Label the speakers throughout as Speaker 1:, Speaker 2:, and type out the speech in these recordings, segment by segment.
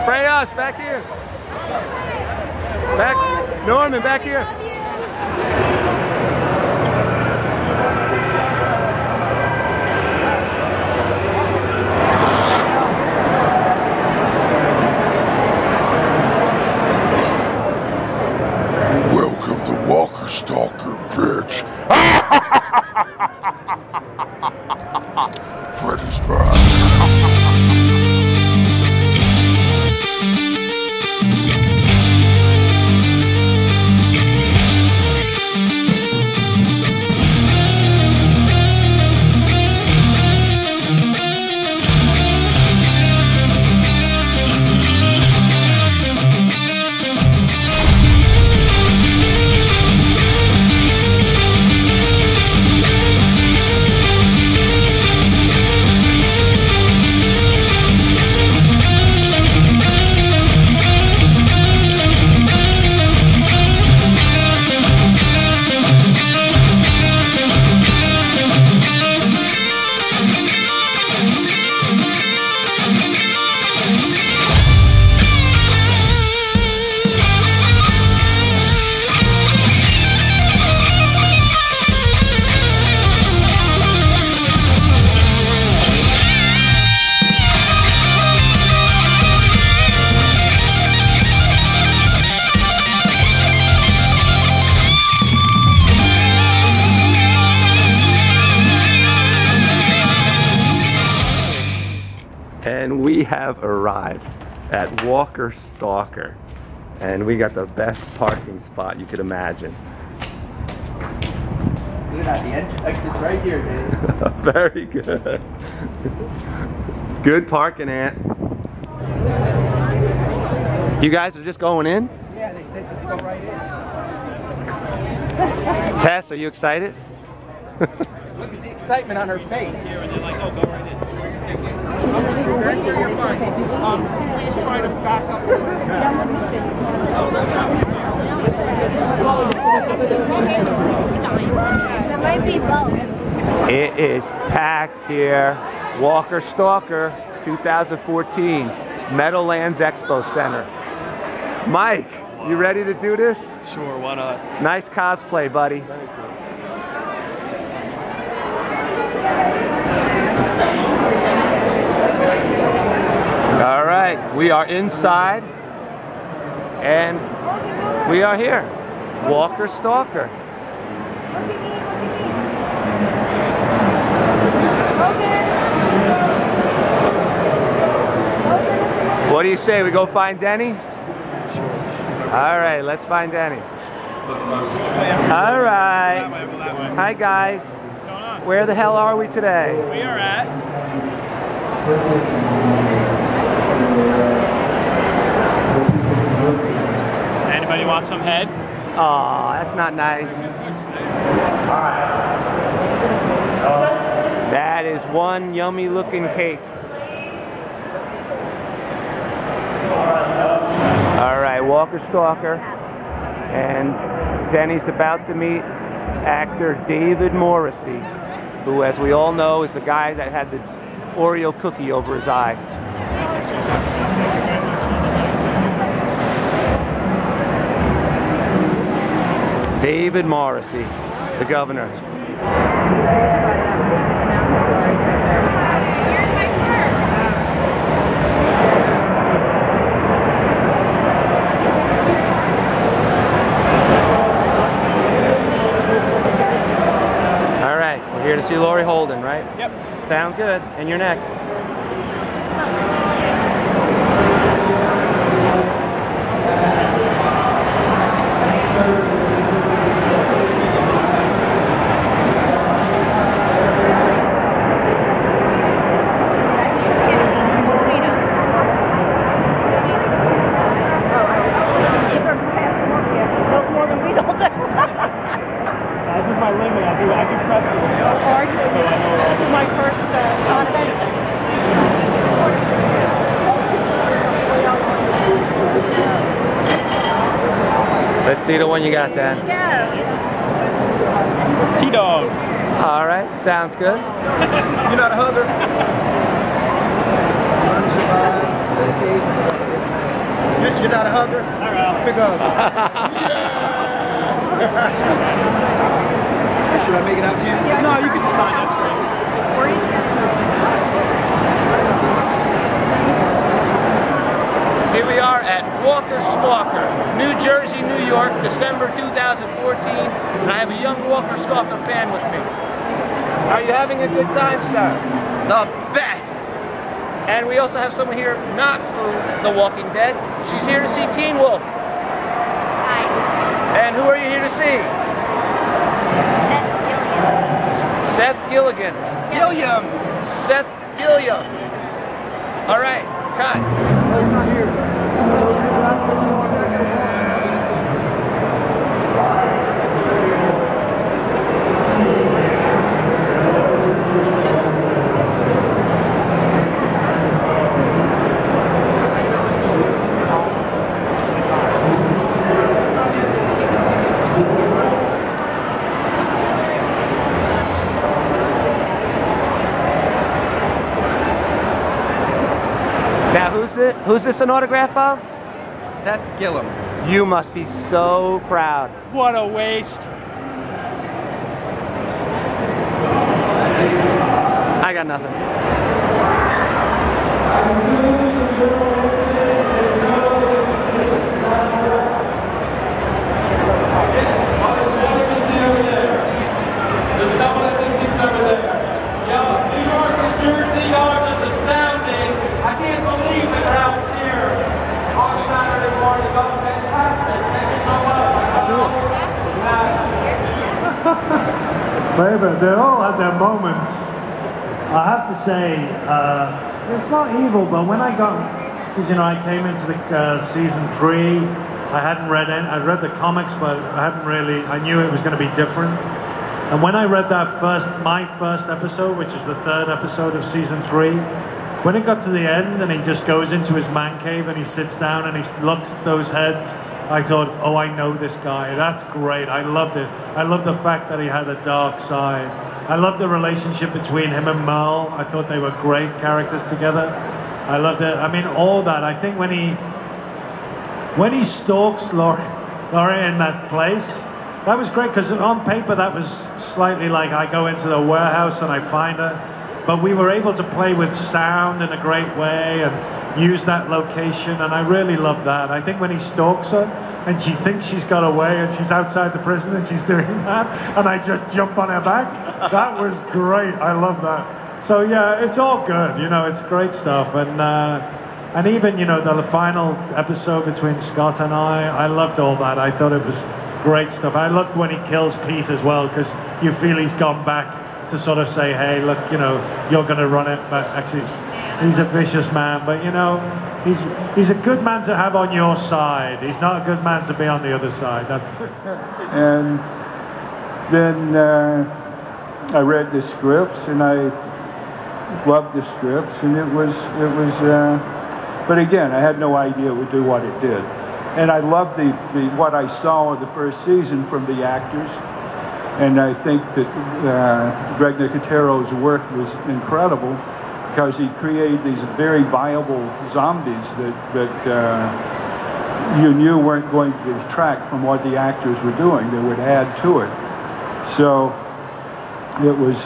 Speaker 1: Spray us, back here. Back, Norman, back here.
Speaker 2: Welcome to Walker Stalker, bitch. Freddy's back.
Speaker 1: And we have arrived at Walker Stalker, and we got the best parking spot you could imagine.
Speaker 3: Look at that, the exit's right here, dude.
Speaker 1: Very good. Good parking, Ant. You guys are just going in?
Speaker 3: Yeah, they said just go right in.
Speaker 1: Tess, are you excited?
Speaker 3: Look at the excitement on her face.
Speaker 4: They're like, oh, go right in. You're fine. Please try to back up.
Speaker 5: That might be both.
Speaker 1: It is packed here. Walker Stalker 2014 Meadowlands Expo Center. Mike, you ready to do this?
Speaker 4: Sure, why not?
Speaker 1: Nice cosplay, buddy. All right, we are inside and we are here. Walker Stalker. What do you say? We go find Denny?
Speaker 4: Sure.
Speaker 1: All right, let's find Denny. All right. Hi, guys.
Speaker 4: What's going on?
Speaker 1: Where the hell are we today?
Speaker 4: We are at... Anybody want some head?
Speaker 1: Oh, that's not nice. That is one yummy looking cake. All right, Walker Stalker, and Denny's about to meet actor David Morrissey, who, as we all know, is the guy that had the Oreo cookie over his eye. David Morrissey, the governor. All right, we're here to see Lori Holden, right?
Speaker 4: Yep.
Speaker 1: Sounds good. And you're next.
Speaker 6: This is my first con of anything.
Speaker 1: Let's see the one you got, Dan.
Speaker 4: T-Dog.
Speaker 1: All right, sounds good.
Speaker 3: You're not a hugger. Run, survive, escape.
Speaker 7: You're not a hugger? Big hug. Hey, should I make it out to you?
Speaker 4: No, you can just sign that straight.
Speaker 1: Here we are at Walker Stalker, New Jersey, New York, December 2014, and I have a young Walker Stalker fan with me. Are you having a good time, sir?
Speaker 3: The best!
Speaker 1: And we also have someone here not for The Walking Dead. She's here to see Teen Wolf.
Speaker 5: Hi.
Speaker 1: And who are you here to see?
Speaker 5: Seth Gilligan.
Speaker 1: Seth Gilliam. Seth Gilliam. All right, cut.
Speaker 7: Oh, he's not here.
Speaker 1: Now, who's this an autograph of?
Speaker 3: Seth Gilliam.
Speaker 1: You must be so proud.
Speaker 4: What a waste.
Speaker 1: I got nothing.
Speaker 8: Jersey, y'all are just astounding. I can't believe the crowd's here on Saturday morning. Y'all are fantastic. Thank you so much.
Speaker 9: Baby, they all had their moments. I have to say, it's not evil, but when I got, because you know, I came into the season 3, I hadn't read any, I'd read the comics, but I hadn't really, I knew it was going to be different. And when I read that my first episode, which is the 3rd episode of season 3, when it got to the end and he just goes into his man cave and he sits down and he looks at those heads, I thought, oh, I know this guy. That's great. I loved it. I love the fact that he had a dark side. I love the relationship between him and Merle. I thought they were great characters together. I loved it. I mean, all that. I think when he stalks Laurie in that place, that was great, because on paper that was slightly like I go into the warehouse and I find her. But we were able to play with sound in a great way and use that location, and I really love that. I think when he stalks her and she thinks she's got away and she's outside the prison and she's doing that, and I just jump on her back, that was great. I love that. So yeah, it's all good, you know, it's great stuff. And even, you know, the final episode between Scott and I loved all that. I thought it was great stuff. I loved when he kills Pete as well, because you feel he's gone back to sort of say, hey, look, you know, you're going to run it, but actually he's a vicious man. But you know, he's a good man to have on your side. He's not a good man to be on the other side. That's
Speaker 10: and then I read the scripts and I loved the scripts, and it was but again, I had no idea it would do what it did. And I loved what I saw in the first season from the actors. And I think that Greg Nicotero's work was incredible, because he created these very viable zombies that you knew weren't going to detract from what the actors were doing. They would add to it. So it was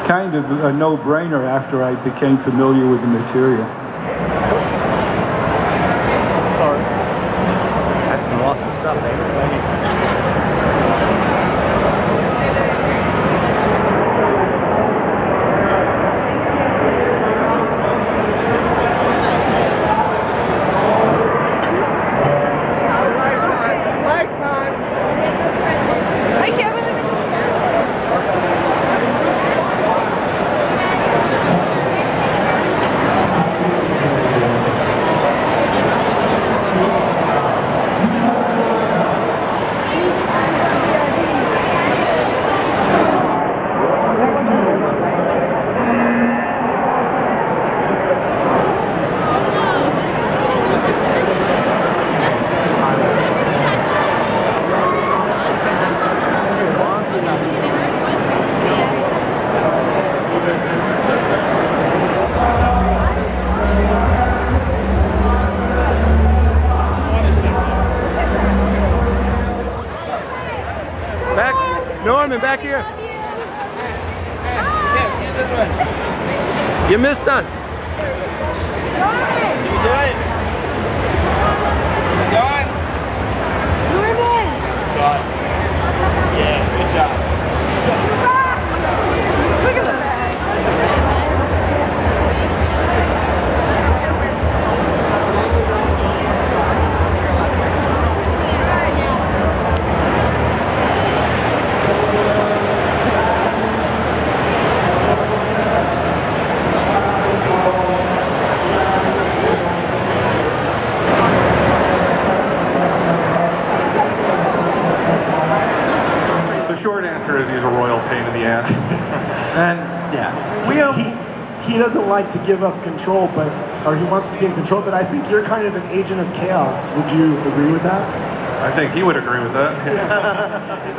Speaker 10: kind of a no-brainer after I became familiar with the material.
Speaker 1: Sorry. That's some awesome stuff, man. Norman, back here. You missed us.
Speaker 7: You do it. John.
Speaker 6: Norman!
Speaker 4: Good job. Yeah, good job.
Speaker 6: Look at that.
Speaker 11: Is he's a royal pain in the ass.
Speaker 12: And yeah, he doesn't like to give up control, or he wants to be in control, but I think you're kind of an agent of chaos. Would you agree with that?
Speaker 11: I think he would agree with that.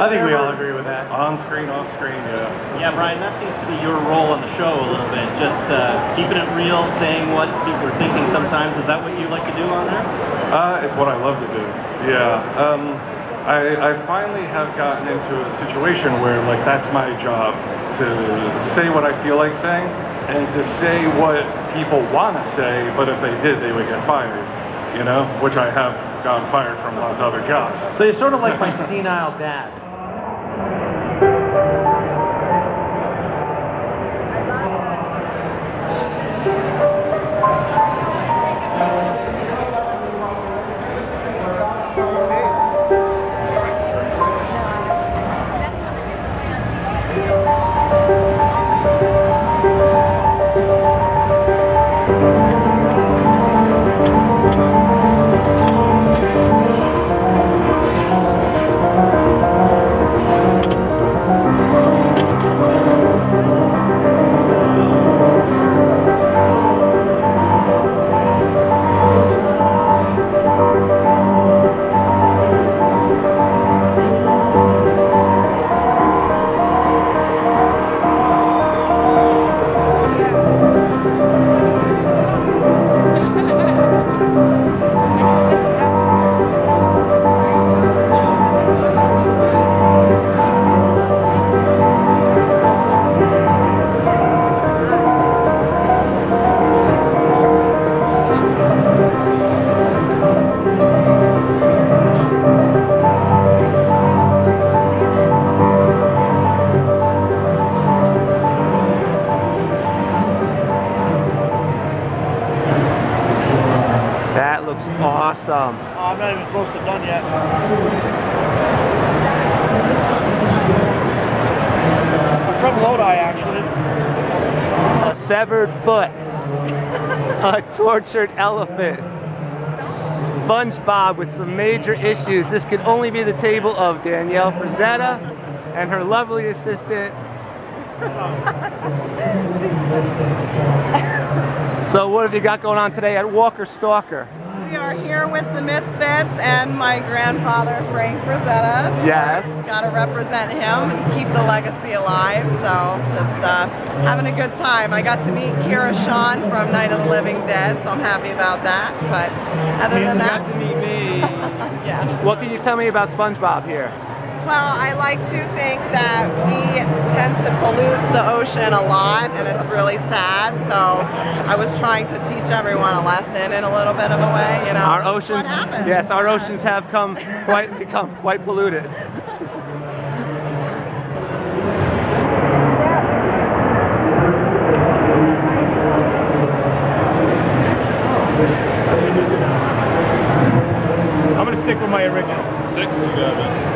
Speaker 13: I think we all agree with that.
Speaker 11: On screen, off screen, yeah.
Speaker 13: Yeah, Brian, that seems to be your role on the show a little bit. Just keeping it real, saying what people are thinking sometimes. Is that what you like to do on there?
Speaker 11: It's what I love to do. Yeah. I finally have gotten into a situation where, like, that's my job, to say what I feel like saying, and to say what people want to say, but if they did, they would get fired, you know, which I have gotten fired from lots of other jobs.
Speaker 13: So you're sort of like my senile dad.
Speaker 1: Awesome.
Speaker 7: Oh, I'm not even close to done yet. I'm from Lodi, actually.
Speaker 1: A severed foot. A tortured elephant. SpongeBob with some major issues. This could only be the table of Danielle Frazetta and her lovely assistant. So what have you got going on today at Walker Stalker?
Speaker 6: We are here with the Misfits and my grandfather, Frank Frazetta.
Speaker 1: Yes.
Speaker 6: Got to represent him and keep the legacy alive. So just having a good time. I got to meet Kira Shawn from Night of the Living Dead, so I'm happy about that. But other than that,
Speaker 3: got to meet me.
Speaker 6: yes.
Speaker 1: What can you tell me about SpongeBob here?
Speaker 6: Well, I like to think that we tend to pollute the ocean a lot, and it's really sad. So I was trying to teach everyone a lesson in a little bit of a way. You know,
Speaker 1: our oceans, yes, our oceans have become quite polluted.
Speaker 4: I'm gonna stick with my original.
Speaker 11: 6, you got it.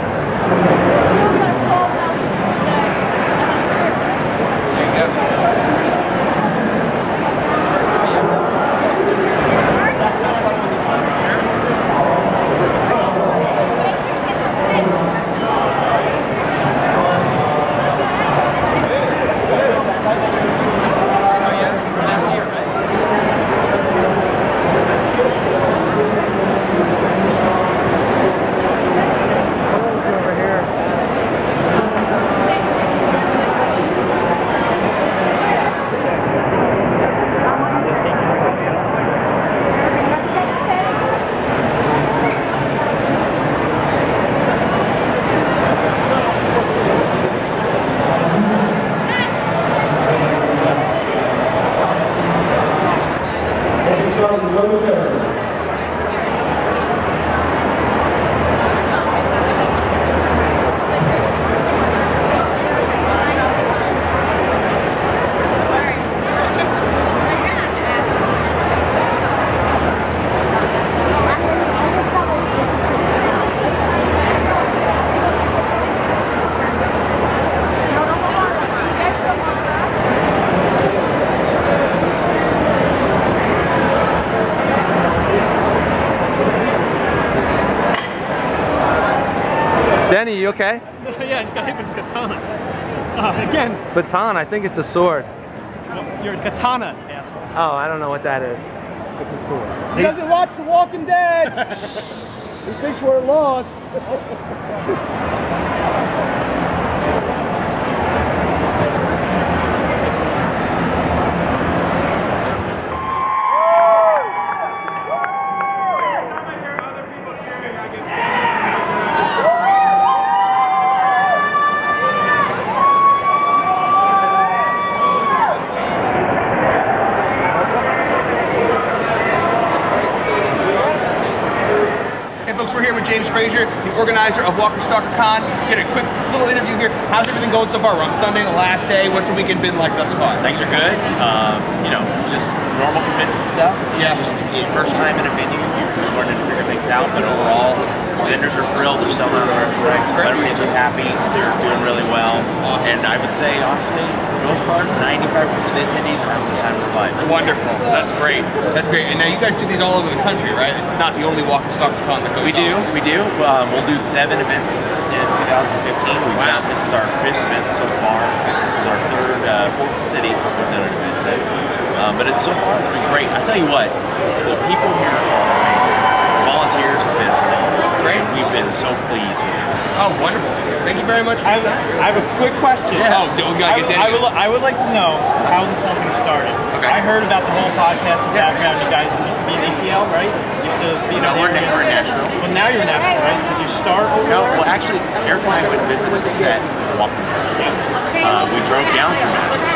Speaker 1: Denny, you okay?
Speaker 14: Yeah, I just got hit with a katana. Again.
Speaker 1: Baton, I think it's a sword.
Speaker 14: You're a katana, asshole.
Speaker 1: Oh, I don't know what that is.
Speaker 14: It's a sword. He doesn't watch The Walking Dead!
Speaker 7: He thinks we're lost.
Speaker 15: We're here with James Frazier, the organizer of Walker Stalker Con. Get a quick little interview here. How's everything going so far? We're on Sunday, the last day. What's the weekend been like thus far?
Speaker 16: Things are good. You know, just normal convention stuff.
Speaker 15: Yeah.
Speaker 16: Just first time in a venue, you're learning to figure things out. But overall, vendors are thrilled. They're selling out merchandise. Everybody's happy. They're doing really well.
Speaker 15: Awesome.
Speaker 16: And I would say, honestly, for the most part, 95% of the attendees are having the time of their lives.
Speaker 15: Wonderful. That's great. That's great. And now you guys do these all over the country, right? It's not the only Walker Stalker Con that goes on.
Speaker 16: We do. We'll do 7 events in 2015. This is our 5th event so far. This is our 4th city we've done an event in. But so far it's been great. I tell you what, the people here are amazing. The volunteers have been phenomenal. Great. We've been so pleased with it.
Speaker 15: Oh, wonderful. Thank you very much for your time.
Speaker 14: I have a quick question.
Speaker 15: Yeah. Oh, we gotta get Denny.
Speaker 14: I would like to know how this whole thing started.
Speaker 15: Okay.
Speaker 14: I heard about the whole podcast in the background. You guys used to be in ATL, right? Used to be in
Speaker 16: we're in Nashville.
Speaker 14: Well, now you're in Nashville, right? Did you start over there?
Speaker 16: Well, actually, Eric and I went and visited the set in Walker. We drove down from Nashville.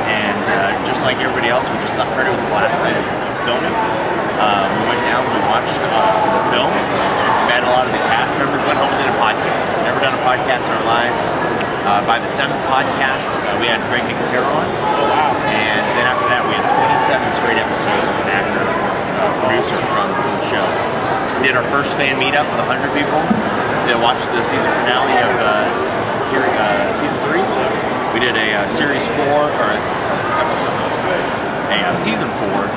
Speaker 16: And just like everybody else, we just heard it was the last night of filming. We went down, we watched the film, met a lot of the cast members, went home and did a podcast. We've never done a podcast in our lives. By the 7th podcast, we had Greg Nicotero on.
Speaker 14: Oh, wow.
Speaker 16: And then after that, we had 27 straight episodes with an actor, producer from the show. We did our first fan meetup with 100 people to watch the season finale of season 3. We did a series 4, or a season 4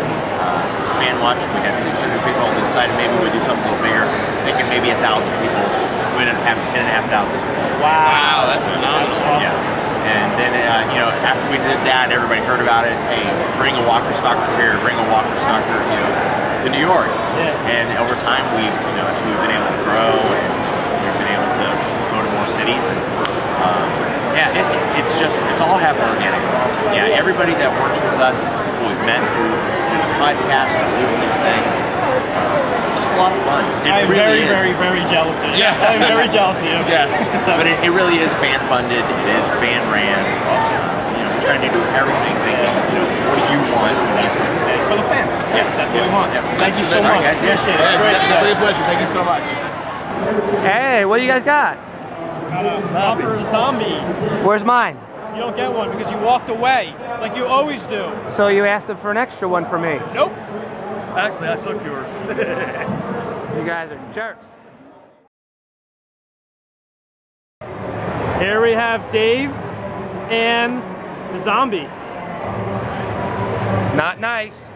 Speaker 16: fan watch. We had 600 people. We decided maybe we'd do something a little bigger, thinking maybe 1,000 people. We ended up having 10,500 people.
Speaker 14: Wow,
Speaker 15: that's phenomenal.
Speaker 14: Awesome.
Speaker 16: Yeah. And then, you know, after we did that, everybody heard about it. Hey, bring a Walker Stalker here, bring a Walker Stalker, to New York.
Speaker 14: Yeah.
Speaker 16: And over time, as we've been able to grow, and we've been able to go to more cities, and it's all happened organically. Yeah, everybody that works with us, it's people we've met through the podcast or doing these things. It's just a lot of fun.
Speaker 14: I'm
Speaker 16: really
Speaker 14: very jealous of you.
Speaker 16: Yes.
Speaker 14: I'm very jealous of you.
Speaker 16: Yes. But it really is fan funded. It is fan ran. You know, we're trying to do everything thinking, what do you want?
Speaker 14: For the fans.
Speaker 16: Yeah,
Speaker 14: that's what we want.
Speaker 16: Yeah.
Speaker 14: Thank you so much.
Speaker 16: Guys.
Speaker 14: Appreciate it.
Speaker 15: It's really a pleasure. Thank you so much.
Speaker 1: Hey, what do you guys got?
Speaker 14: Walker Zombie.
Speaker 1: Where's mine?
Speaker 14: You don't get one because you walked away, like you always do.
Speaker 1: So you asked him for an extra one for me.
Speaker 14: Nope.
Speaker 4: Actually, I took yours.
Speaker 1: You guys are jerks.
Speaker 14: Here we have Dave and the zombie.
Speaker 1: Not nice.